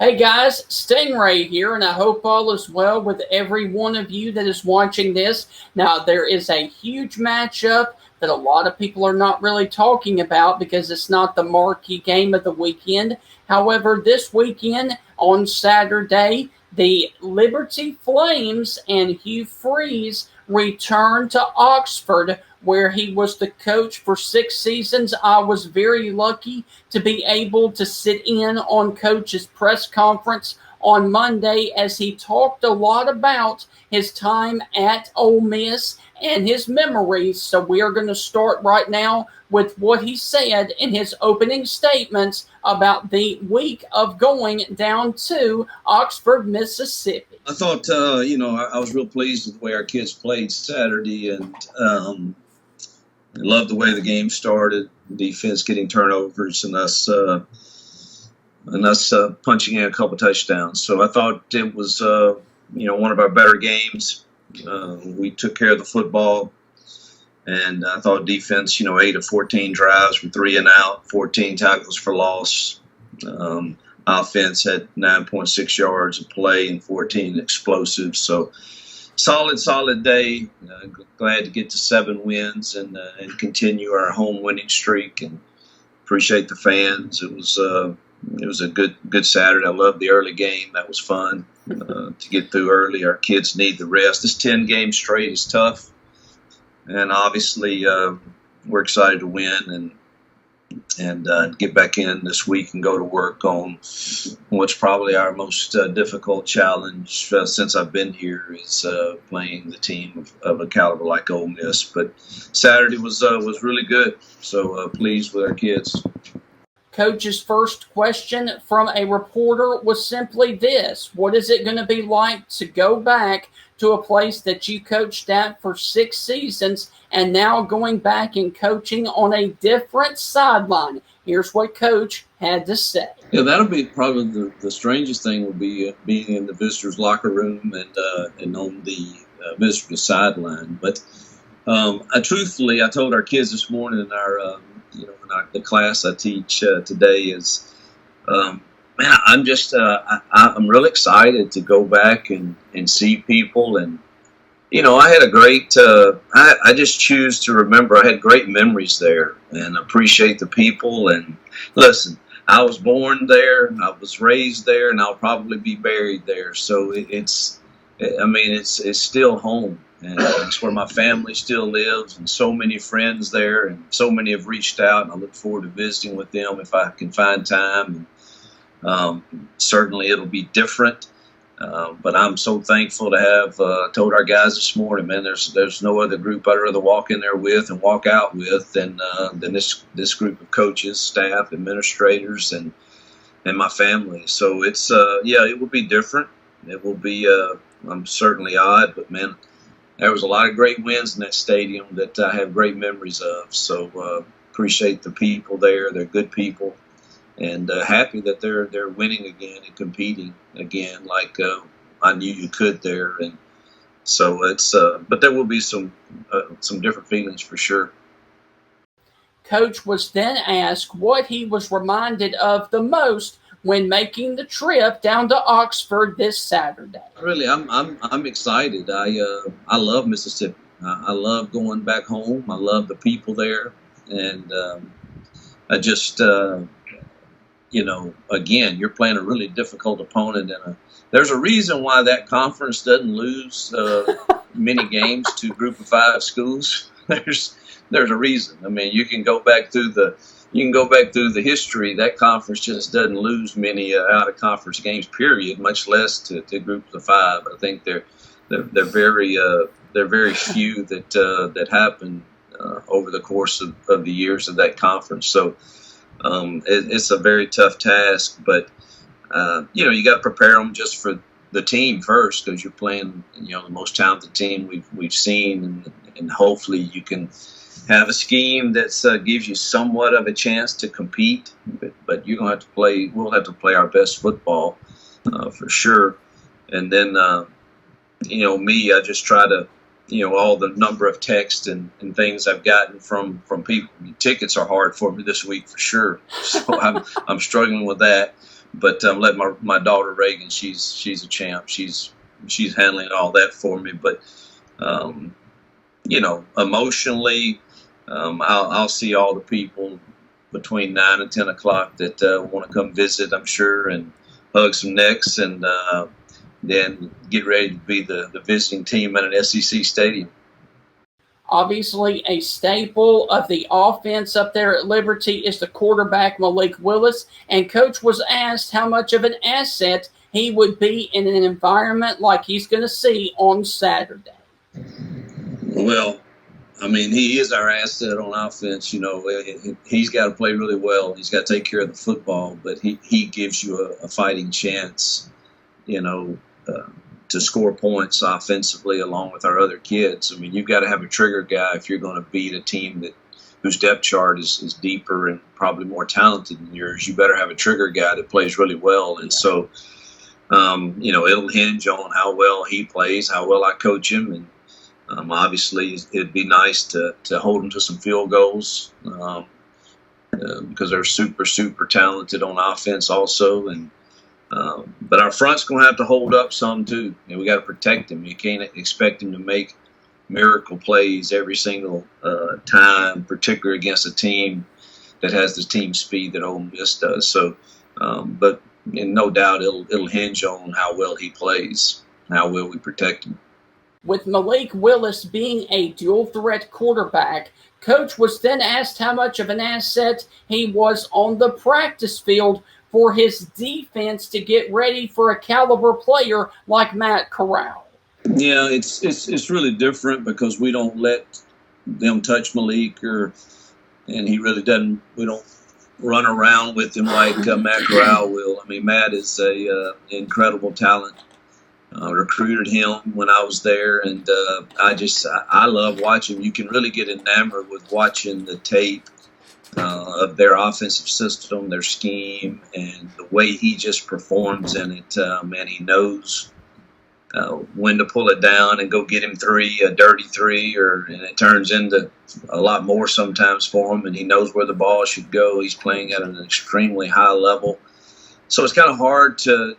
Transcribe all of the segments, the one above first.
Hey guys, Stingray here, and I hope all is well with every one of you that is watching this. Now, there is a huge matchup that a lot of people are not really talking about because it's not the marquee game of the weekend. However, this weekend on Saturday, the Liberty Flames and Hugh return to Oxford, where he was the coach for 6 seasons. I was very lucky to be able to sit in on Coach's press conference on Monday as he talked a lot about his time at Ole Miss and his memories. So we are going to start right now with what he said in his opening statements about the week of going down to Oxford, Mississippi. I thought, I was real pleased with the way our kids played Saturday, and I loved the way the game started. Defense getting turnovers and us punching in a couple touchdowns. So I thought it was one of our better games. We took care of the football, and I thought defense, 8 of 14 drives were 3 and out, 14 tackles for loss. Offense had 9.6 yards of play and 14 explosives. So solid day. Glad to get to 7 wins and continue our home winning streak. And appreciate the fans. It was a good Saturday. I loved the early game. That was fun to get through early. Our kids need the rest. This 10 game straight is tough, and obviously we're excited to win and get back in this week and go to work on what's probably our most difficult challenge since I've been here is playing the team of a caliber like Ole Miss. But Saturday was really good, so pleased with our kids. Coach's first question from a reporter was simply this: what is it going to be like to go back to a place that you coached at for 6 seasons and now going back and coaching on a different sideline? Here's what Coach had to say. Yeah, that'll be probably the strangest thing will be being in the visitors' locker room and on the visitors' sideline. But truthfully, I told our kids this morning in our the class I teach today is, man, I'm just I'm really excited to go back and see people. And I had a great I just choose to remember I had great memories there and appreciate the people. And listen, I was born there, I was raised there, and I'll probably be buried there. So it's still home. And it's where my family still lives, and so many friends there, and so many have reached out, and I look forward to visiting with them if I can find time. And certainly it'll be different, but I'm so thankful to have told our guys this morning, man, there's no other group I'd rather walk in there with and walk out with than this group of coaches, staff, administrators, and my family. So it's it will be different. It will be I'm certainly odd, but man, there was a lot of great wins in that stadium that I have great memories of. So appreciate the people there. They're good people, and happy that they're winning again and competing again like I knew you could there. And so it's but there will be some different feelings for sure. Coach was then asked what he was reminded of the most when making the trip down to Oxford this Saturday. Really, I'm excited. I love Mississippi. I love going back home. I love the people there, and I just again, you're playing a really difficult opponent, and there's a reason why that conference doesn't lose many games to Group of 5 schools. There's a reason. I mean, you can go back through the history. That conference just doesn't lose many out of conference games, period, much less to groups of 5. I think they're very few that happen over the course of the years of that conference. So it's a very tough task, but you got to prepare them just for the team first, because you're playing the most talented team we've seen, and hopefully you can have a scheme that gives you somewhat of a chance to compete, but you're gonna have to play. We'll have to play our best football for sure. And then me, I just try to all the number of texts and things I've gotten from people. Tickets are hard for me this week for sure, so I'm struggling with that. But let my daughter Reagan, she's a champ. She's handling all that for me. But emotionally, I'll see all the people between 9 and 10 o'clock that want to come visit, I'm sure, and hug some necks, and then get ready to be the visiting team at an SEC stadium. Obviously, a staple of the offense up there at Liberty is the quarterback, Malik Willis, and Coach was asked how much of an asset he would be in an environment like he's going to see on Saturday. Well, I mean, he is our asset on offense. He's got to play really well. He's got to take care of the football, but he gives you a fighting chance, to score points offensively along with our other kids. I mean, you've got to have a trigger guy if you're going to beat a team whose depth chart is deeper and probably more talented than yours. You better have a trigger guy that plays really well. And so, it'll hinge on how well he plays, how well I coach him. And obviously, it'd be nice to hold him to some field goals because they're super, super talented on offense also. And but our front's going to have to hold up some too. We got to protect him. You can't expect him to make miracle plays every single time, particularly against a team that has the team speed that Ole Miss does. So, but no doubt it'll hinge on how well he plays, how well we protect him. With Malik Willis being a dual-threat quarterback, Coach was then asked how much of an asset he was on the practice field for his defense to get ready for a caliber player like Matt Corral. Yeah, it's really different because we don't let them touch Malik, and he really doesn't. We don't run around with him like Matt Corral will. I mean, Matt is a incredible talent. Recruited him when I was there, and I love watching. You can really get enamored with watching the tape of their offensive system, their scheme, and the way he just performs in it. And he knows when to pull it down and go get him a dirty three, and it turns into a lot more sometimes for him, and he knows where the ball should go. He's playing at an extremely high level. So it's kind of hard to,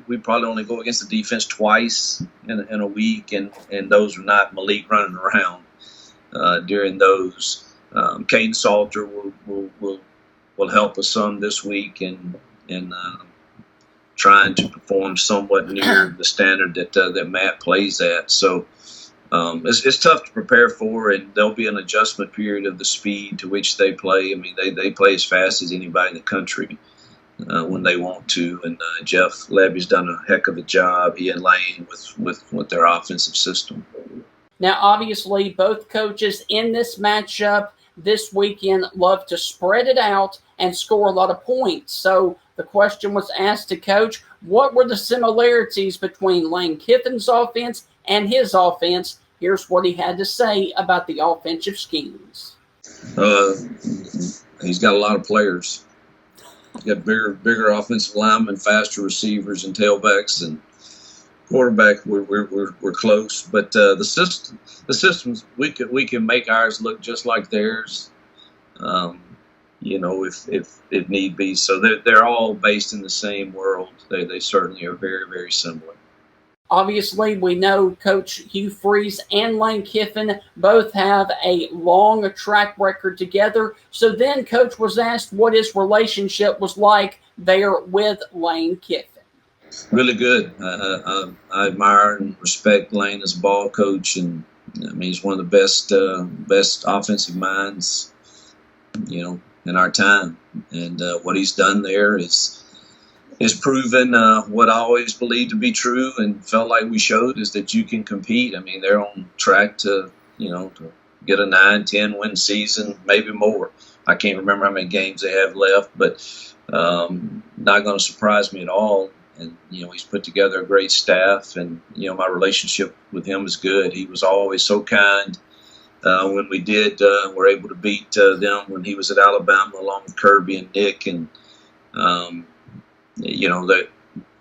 we probably only go against the defense twice in a week, and those are not Malik running around during those. Caden Salter will help us some this week in trying to perform somewhat near the standard that Matt plays at. So it's tough to prepare for, and there'll be an adjustment period of the speed to which they play. I mean, they play as fast as anybody in the country when they want to, and Jeff Levy's done a heck of a job, he and Lane, with their offensive system. Now, obviously, both coaches in this matchup this weekend love to spread it out and score a lot of points. So the question was asked to Coach, what were the similarities between Lane Kiffin's offense and his offense? Here's what he had to say about the offensive schemes. He's got a lot of players. He's got bigger offensive linemen, faster receivers and tailbacks, and quarterback. We're close, but the systems we can make ours look just like theirs. If need be. So they're all based in the same world. They certainly are very, very similar. Obviously, we know Coach Hugh Freeze and Lane Kiffin both have a long track record together. So then Coach was asked what his relationship was like there with Lane Kiffin. Really good. I admire and respect Lane as a ball coach, and I mean he's one of the best offensive minds, in our time. And what he's done there is proven what I always believed to be true and felt like we showed, is that you can compete. I mean, they're on track to get a 9-10 win season, maybe more. I can't remember how many games they have left, but not going to surprise me at all. And, he's put together a great staff, and, my relationship with him is good. He was always so kind when we were able to beat them when he was at Alabama along with Kirby and Nick, and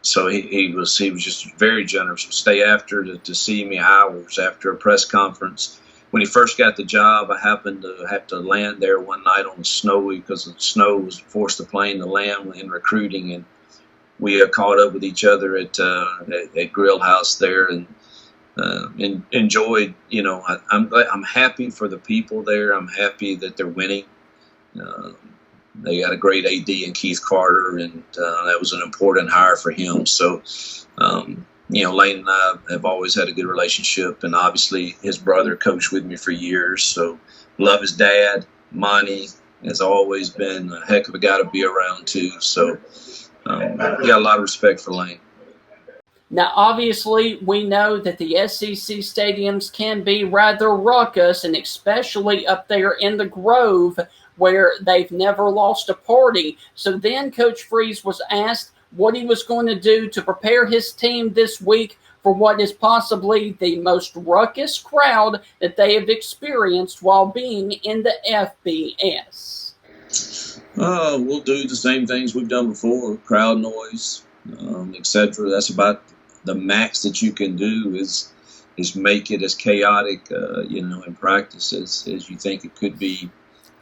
so he was just very generous. He'd stay after to see me hours after a press conference. When he first got the job, I happened to have to land there one night on the snowy because the snow was forced the plane to land in recruiting, and we caught up with each other at Grill House there, and enjoyed. I'm happy for the people there. I'm happy that they're winning. They got a great AD in Keith Carter, and that was an important hire for him. So, Lane and I have always had a good relationship, and obviously his brother coached with me for years. So, love his dad. Monty has always been a heck of a guy to be around too. So, got a lot of respect for Lane. Now, obviously, we know that the SEC stadiums can be rather raucous, and especially up there in the Grove, where they've never lost a party. So then Coach Freeze was asked what he was going to do to prepare his team this week for what is possibly the most ruckus crowd that they have experienced while being in the FBS. We'll do the same things we've done before: crowd noise, etc. That's about the max that you can do is make it as chaotic, in practice as you think it could be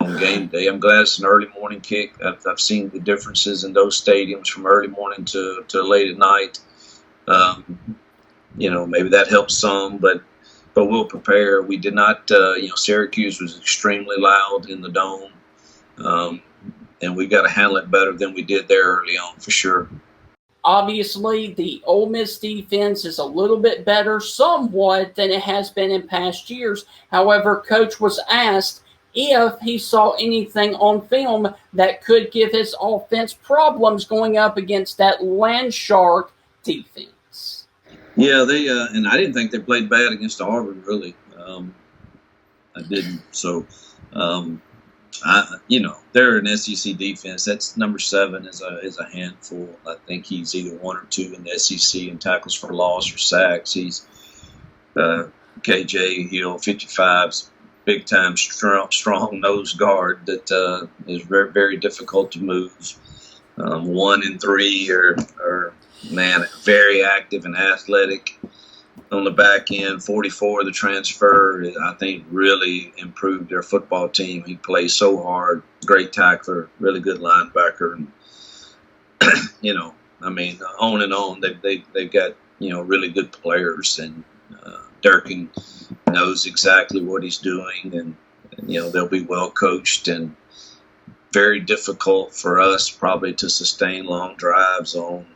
on game day. I'm glad it's an early morning kick. I've seen the differences in those stadiums from early morning to late at night. Maybe that helps some, but we'll prepare. We did not, Syracuse was extremely loud in the dome, and we've got to handle it better than we did there early on for sure. Obviously, the Ole Miss defense is a little bit better somewhat than it has been in past years. However, Coach was asked if he saw anything on film that could give his offense problems going up against that Landshark defense. Yeah, they and I didn't think they played bad against Auburn, really. I didn't. So, they're an SEC defense. That's number 7 is a handful. I think he's either 1 or 2 in the SEC in tackles for loss or sacks. He's KJ Hill, 55's big time strong nose guard that is very, very difficult to move. 1 and 3 are very active and athletic. On the back end, 44, the transfer, I think really improved their football team. He plays so hard, great tackler, really good linebacker. And, on and on. They've got, really good players. And Durkin knows exactly what he's doing. And they'll be well coached and very difficult for us probably to sustain long drives on.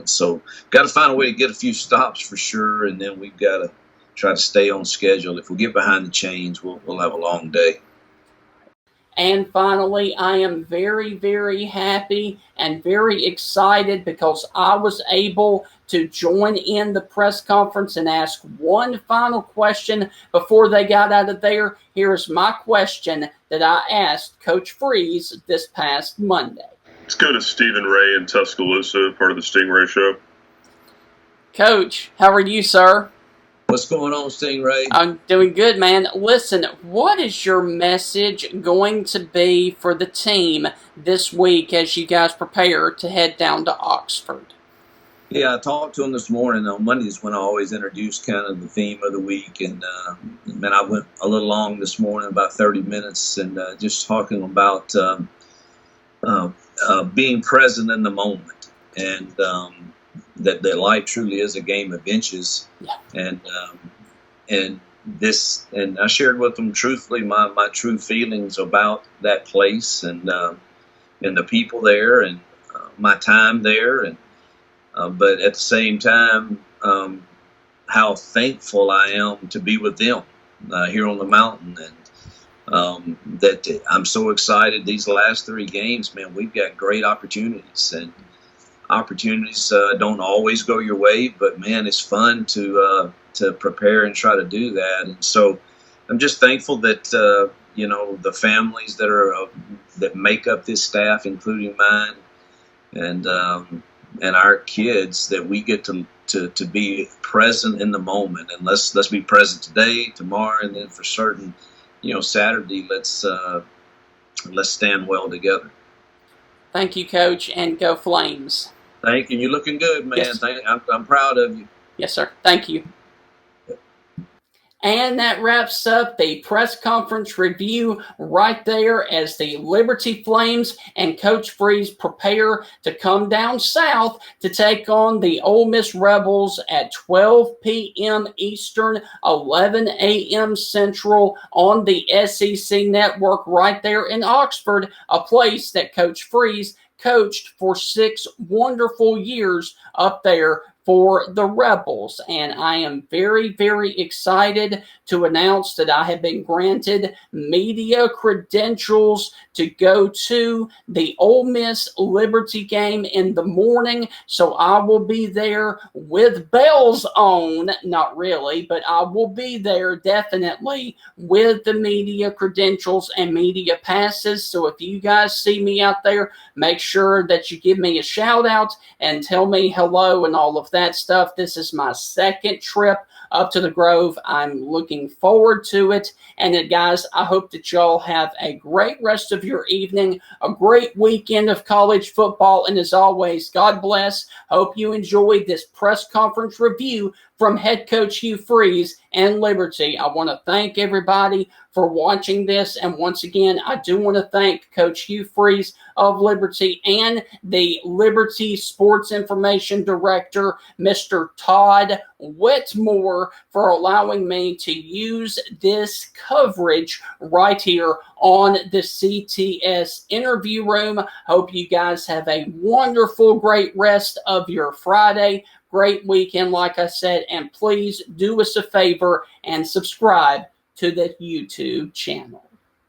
So got to find a way to get a few stops for sure, and then we've got to try to stay on schedule. If we get behind the chains, we'll have a long day. And finally, I am very, very happy and very excited because I was able to join in the press conference and ask one final question before they got out of there. Here's my question that I asked Coach Freeze this past Monday. Let's go to Stephen Ray in Tuscaloosa, part of the Stingray show. Coach, how are you, sir? What's going on, Stingray? I'm doing good, man. Listen, what is your message going to be for the team this week as you guys prepare to head down to Oxford? Yeah, I talked to him this morning. On Mondays when I always introduce kind of the theme of the week. And, I went a little long this morning, about 30 minutes, and just talking about being present in the moment, and that life truly is a game of inches. Yeah. And I shared with them truthfully my true feelings about that place and the people there and my time there, and but at the same time how thankful I am to be with them here on the mountain. And that I'm so excited. These last 3 games, man, we've got great opportunities, and opportunities don't always go your way, but man, it's fun to prepare and try to do that. And so I'm just thankful that the families that make up this staff, including mine, and our kids, that we get to be present in the moment. And let's be present today, tomorrow, and then for certain, Saturday, let's stand well together. Thank you, Coach, and go Flames. Thank you. You're looking good, man. Yes. I'm proud of you. Yes, sir. Thank you. And that wraps up the press conference review right there as the Liberty Flames and Coach Freeze prepare to come down south to take on the Ole Miss Rebels at 12 p.m. Eastern, 11 a.m. Central on the SEC Network right there in Oxford, a place that Coach Freeze coached for 6 wonderful years up there for the Rebels. And I am very, very excited to announce that I have been granted media credentials to go to the Ole Miss Liberty game in the morning. So I will be there with bells on, not really, but I will be there definitely with the media credentials and media passes. So if you guys see me out there, make sure that you give me a shout out and tell me hello and all of that stuff. This is my second trip up to the Grove. I'm looking forward to it. And guys, I hope that y'all have a great rest of your evening, a great weekend of college football. And as always, God bless. Hope you enjoyed this press conference review from head coach Hugh Freeze and Liberty. I want to thank everybody for watching this. And once again, I do want to thank Coach Hugh Freeze of Liberty and the Liberty Sports Information Director, Mr. Todd Wetmore, for allowing me to use this coverage right here on the CTS interview room. Hope you guys have a wonderful, great rest of your Friday. Great weekend, like I said, and please do us a favor and subscribe to the YouTube channel.